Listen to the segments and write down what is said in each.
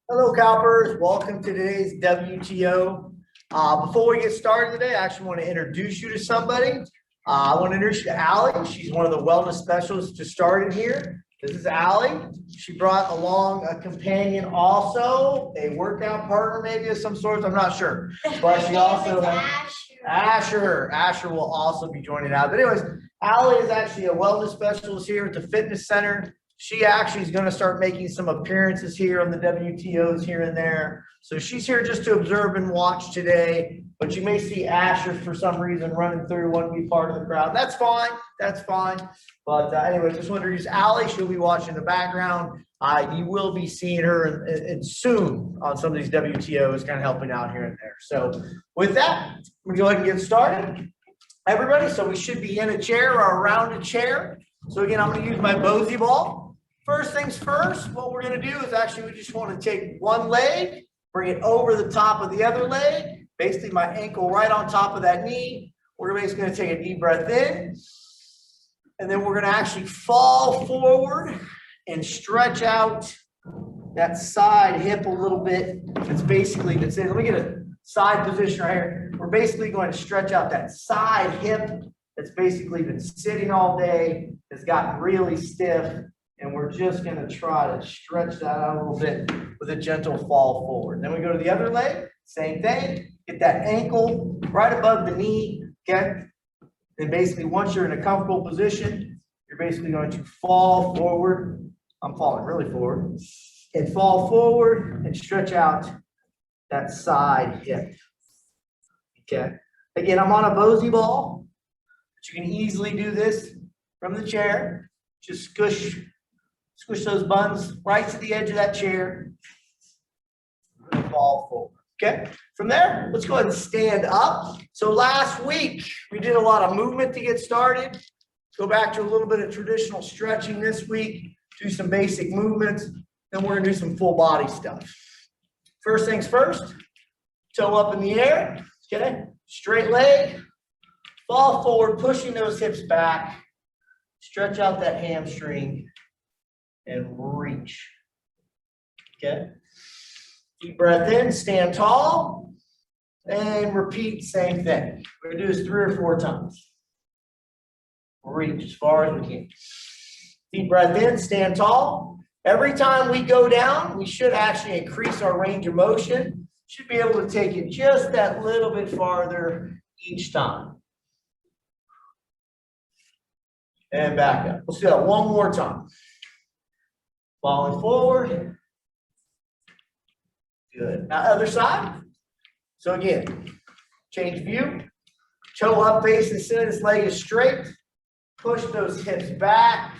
Hello, CalPERS. Welcome to today's WTO. Before we get started today, I actually want to introduce you to somebody. I want to introduce you to Allie. She's one of the wellness specialists just started here. This is Allie. She brought along a companion also, a workout partner maybe of some sort. I'm not sure. But she also Asher. Asher will also be joining out. But anyways, Allie is actually a wellness specialist here at the fitness center. She actually is going to start making some appearances here on the WTOs here and there. So she's here just to observe and watch today. But you may see Asher for some reason running through, want to be part of the crowd. That's fine. That's fine. But anyway, just want to introduce Allie. She'll be watching the background. You will be seeing her and soon on some of these WTOs, kind of helping out here and there. So with that, I'm going to go ahead and get started. Everybody, so we should be in a chair or around a chair. So again, I'm going to use my Bosey ball. First things first, what we're going to do is actually we just want to take one leg, bring it over the top of the other leg, basically my ankle right on top of that knee. We're basically going to take a deep breath in, and then we're going to actually fall forward and stretch out that side hip a little bit. It's basically, let me get a side position right here. We're basically going to stretch out that side hip that's basically been sitting all day, has gotten really stiff. And we're just going to try to stretch that out a little bit with a gentle fall forward. Then we go to the other leg, same thing. Get that ankle right above the knee, okay? Then basically once you're in a comfortable position, you're basically going to fall forward. I'm falling really forward. And fall forward and stretch out that side hip, okay? Again, I'm on a Bosey ball, but you can easily do this from the chair. Just squish those buns right to the edge of that chair and fall forward, okay? From there, let's go ahead and stand up. So last week, we did a lot of movement to get started. Go back to a little bit of traditional stretching this week, do some basic movements, then we're gonna do some full body stuff. First things first, toe up in the air, okay? Straight leg, fall forward, pushing those hips back, stretch out that hamstring, and reach, okay? Deep breath in, stand tall, and repeat same thing. We're gonna do this 3 or 4 times. Reach as far as we can. Deep breath in, stand tall. Every time we go down, we should actually increase our range of motion. Should be able to take it just that little bit farther each time. And back up. Let's do that one more time. Falling forward. Good. Now, other side. So again, change view. Toe up, face as soon as leg is straight. Push those hips back.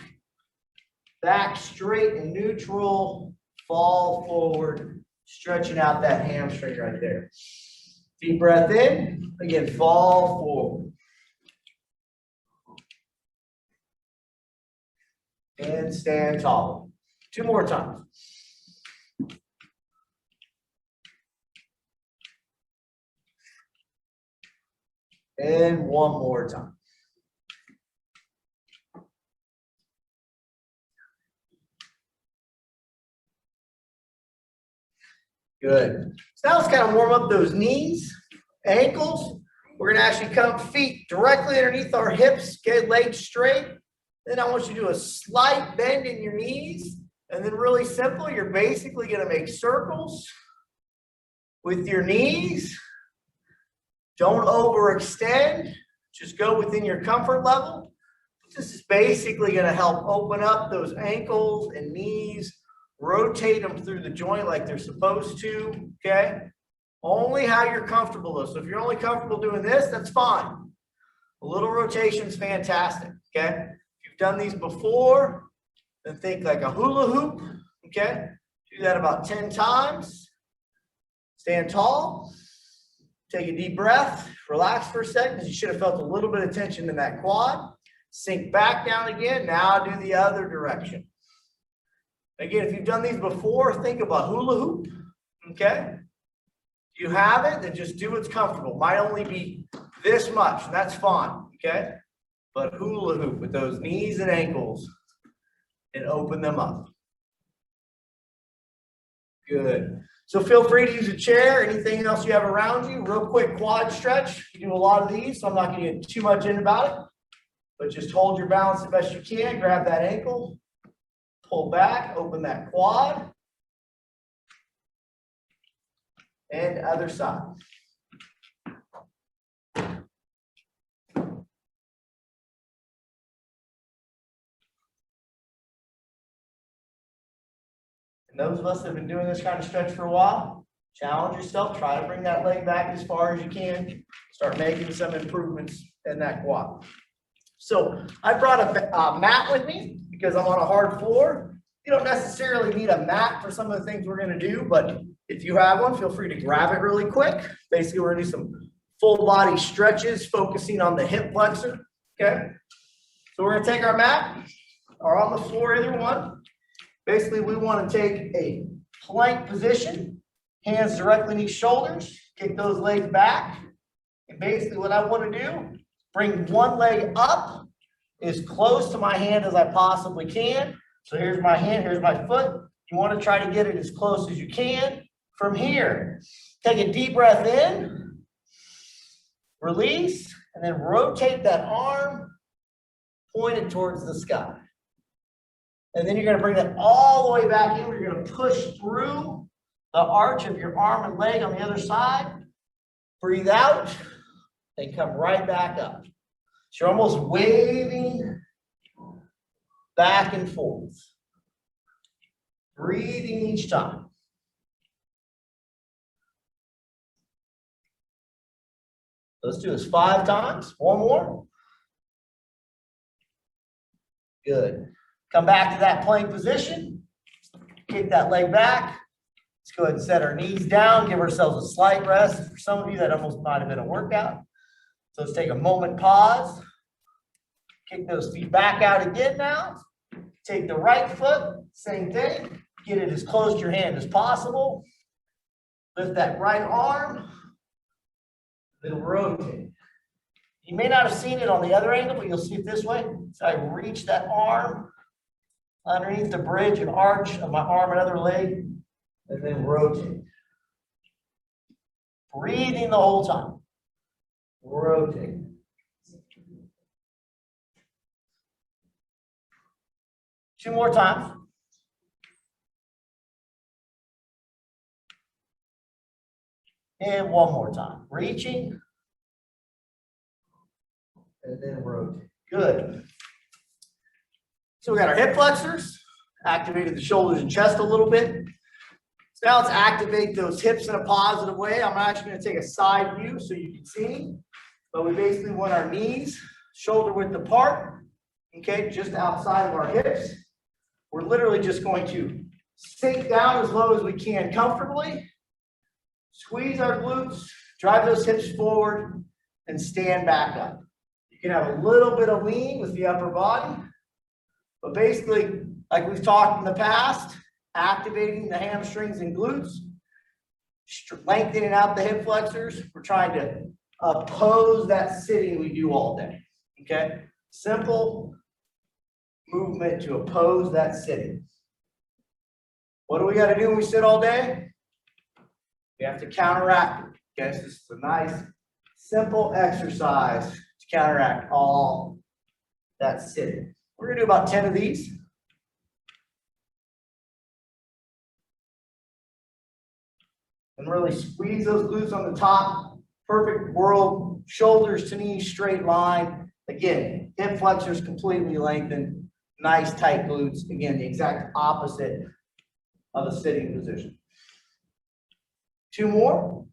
Back straight and neutral. Fall forward. Stretching out that hamstring right there. Deep breath in. Again, fall forward. And stand tall. 2 more times. And 1 more time. Good. So now let's kind of warm up those knees, ankles. We're going to actually come feet directly underneath our hips, get legs straight. Then I want you to do a slight bend in your knees. And then really simple, you're basically going to make circles with your knees. Don't overextend. Just go within your comfort level. This is basically going to help open up those ankles and knees, rotate them through the joint like they're supposed to, okay? Only how you're comfortable though. So if you're only comfortable doing this, that's fine. A little rotation is fantastic, okay? If you've done these before, then think like a hula hoop, okay? Do that about 10 times. Stand tall. Take a deep breath. Relax for a second because you should have felt a little bit of tension in that quad. Sink back down again. Now do the other direction. Again, if you've done these before, think of a hula hoop, okay? If you have it, then just do what's comfortable. Might only be this much, and that's fine, okay? But hula hoop with those knees and ankles and open them up. Good. So feel free to use a chair, anything else you have around you. Real quick quad stretch. You do a lot of these, so I'm not going to get too much in about it. But just hold your balance the best you can. Grab that ankle, pull back, open that quad. And other side. And those of us that have been doing this kind of stretch for a while, challenge yourself, try to bring that leg back as far as you can. Start making some improvements in that quad. So I brought a mat with me because I'm on a hard floor. You don't necessarily need a mat for some of the things we're going to do, but if you have one, feel free to grab it really quick. Basically, we're going to do some full body stretches, focusing on the hip flexor. Okay. So we're going to take our mat or on the floor, either one. Basically, we want to take a plank position, hands directly knee shoulders, kick those legs back. And basically what I want to do, bring one leg up as close to my hand as I possibly can. So here's my hand, here's my foot. You want to try to get it as close as you can. From here, take a deep breath in, release, and then rotate that arm, pointed towards the sky. And then you're going to bring that all the way back in. You're going to push through the arch of your arm and leg on the other side. Breathe out and come right back up. So you're almost waving back and forth. Breathing each time. Let's do this 5 times. One more. Good. Come back to that plank position. Kick that leg back. Let's go ahead and set our knees down. Give ourselves a slight rest. For some of you, that almost might have been a workout. So let's take a moment, pause. Kick those feet back out again now. Take the right foot, same thing. Get it as close to your hand as possible. Lift that right arm. Then rotate. You may not have seen it on the other angle, but you'll see it this way. So I reach that arm underneath the bridge and arch of my arm and other leg, and then rotate. Breathing the whole time. Rotate. Two more times. And one more time. Reaching. And then rotate. Good. So we got our hip flexors, activated the shoulders and chest a little bit. So now let's activate those hips in a positive way. I'm actually going to take a side view so you can see. But we basically want our knees shoulder width apart, okay, just outside of our hips. We're literally just going to sink down as low as we can comfortably, squeeze our glutes, drive those hips forward, and stand back up. You can have a little bit of lean with the upper body, but basically, like we've talked in the past, activating the hamstrings and glutes, lengthening out the hip flexors. We're trying to oppose that sitting we do all day, okay? Simple movement to oppose that sitting. What do we got to do when we sit all day? We have to counteract it, okay? So this is a nice, simple exercise to counteract all that sitting. We're going to do about 10 of these. And really squeeze those glutes on the top. Perfect world, shoulders to knees, straight line. Again, hip flexors completely lengthened. Nice tight glutes. Again, the exact opposite of a sitting position. 2 more.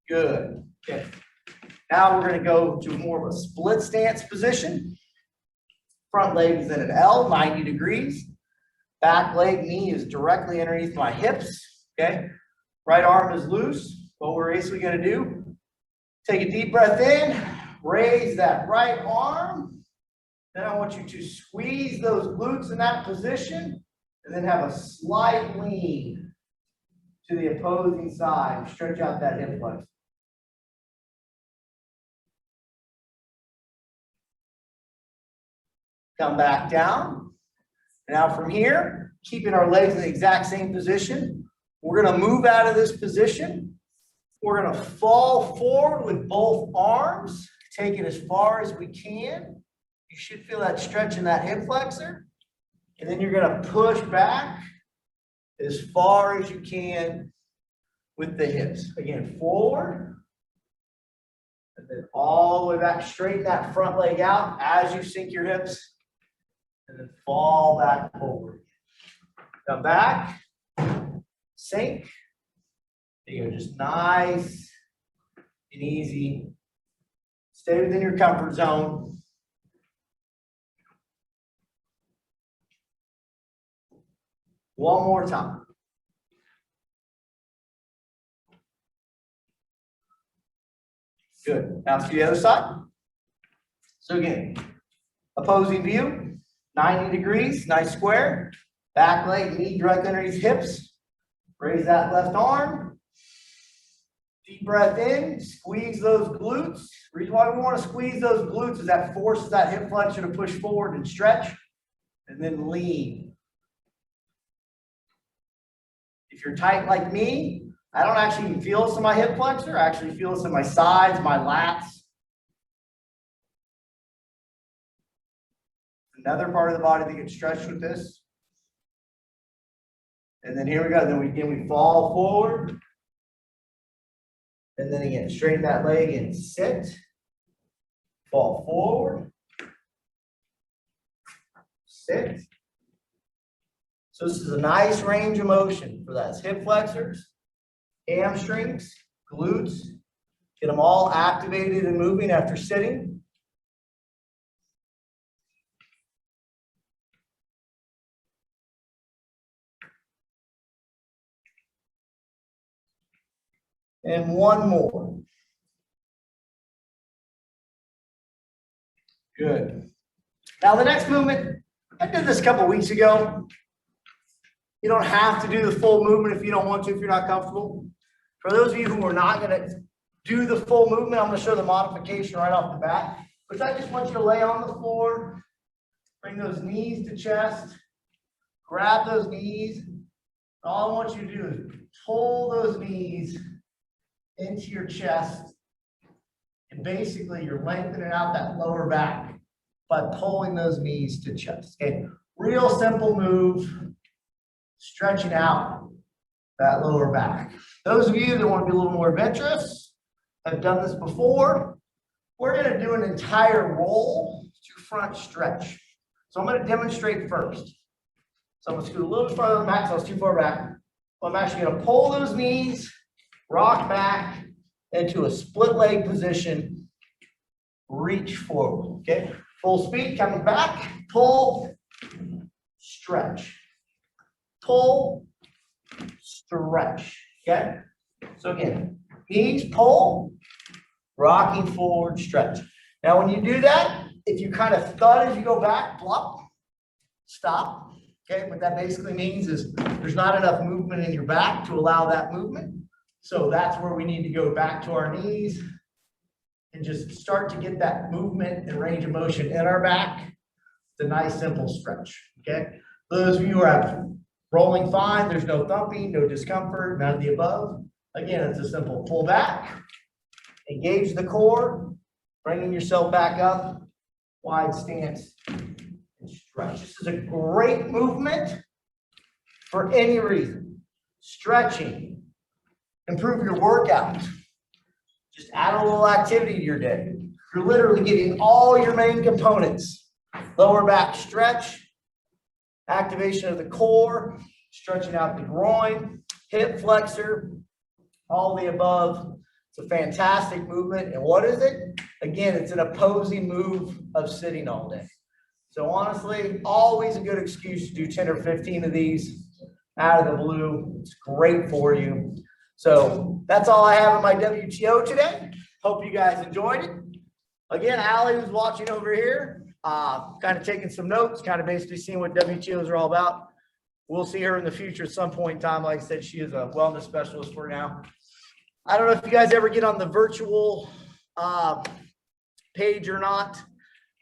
Good. Okay. Now we're going to go to more of a split stance position. Front leg is in an L, 90 degrees. Back leg, knee is directly underneath my hips. Okay. Right arm is loose. What we're basically going to do, take a deep breath in, raise that right arm. Then I want you to squeeze those glutes in that position and then have a slight lean to the opposing side. Stretch out that hip flexor. Come back down. Now from here, keeping our legs in the exact same position. We're going to move out of this position. We're going to fall forward with both arms, take it as far as we can. You should feel that stretch in that hip flexor. And then you're going to push back as far as you can with the hips. Again, forward. And then all the way back, straighten that front leg out as you sink your hips. And then fall back forward. Come back. Sink. There you go, just nice and easy. Stay within your comfort zone. One more time. Good. Now to the other side. So again, opposing view, 90 degrees, nice square. Back leg, knee directly underneath hips. Raise that left arm. Deep breath in, squeeze those glutes. The reason why we want to squeeze those glutes is that forces that hip flexor to push forward and stretch, and then lean. If you're tight like me, I don't actually even feel this in my hip flexor. I actually feel this in my sides, my lats. Another part of the body that gets stretched with this. And then here we go. Then we fall forward. And then again, straighten that leg and sit. Fall forward. Sit. So this is a nice range of motion for that. Hip flexors, hamstrings, glutes. Get them all activated and moving after sitting. And one more. Good. Now the next movement, I did this a couple weeks ago. You don't have to do the full movement if you don't want to, if you're not comfortable. For those of you who are not going to do the full movement, I'm going to show the modification right off the bat. Which I just want you to lay on the floor, bring those knees to chest, grab those knees. All I want you to do is pull those knees into your chest, and basically you're lengthening out that lower back by pulling those knees to chest. Okay, real simple move, stretching out that lower back. Those of you that want to be a little more adventurous, have done this before, we're going to do an entire roll to front stretch. So I'm going to demonstrate first. So I'm going to scoot a little bit farther back, so I was too far back. I'm actually going to pull those knees, rock back into a split leg position, reach forward, okay? Full speed, coming back, pull, stretch. Pull, stretch, okay? So again, knees, pull, rocking forward, stretch. Now when you do that, if you kind of thud as you go back, flop, stop, okay? What that basically means is there's not enough movement in your back to allow that movement. So that's where we need to go back to our knees and just start to get that movement and range of motion in our back. It's a nice simple stretch, okay? Those of you who are rolling fine, there's no thumping, no discomfort, none of the above. Again, it's a simple pull back, engage the core, bringing yourself back up, wide stance, and stretch. This is a great movement for any reason. Stretching. Improve your workout. Just add a little activity to your day. You're literally getting all your main components. Lower back stretch, activation of the core, stretching out the groin, hip flexor, all the above. It's a fantastic movement. And what is it? Again, it's an opposing move of sitting all day. So honestly, always a good excuse to do 10 or 15 of these out of the blue. It's great for you. So that's all I have in my WTO today. Hope you guys enjoyed it. Again, Allie was watching over here, kind of taking some notes, kind of basically seeing what WTOs are all about. We'll see her in the future at some point in time. Like I said, she is a wellness specialist for now. I don't know if you guys ever get on the virtual page or not,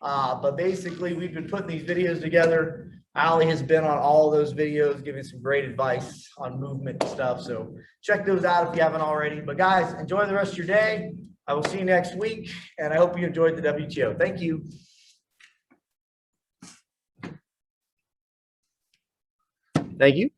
but basically we've been putting these videos together Allie has been on all those videos, giving some great advice on movement and stuff. So check those out if you haven't already. But guys, enjoy the rest of your day. I will see you next week, and I hope you enjoyed the WTO. Thank you. Thank you.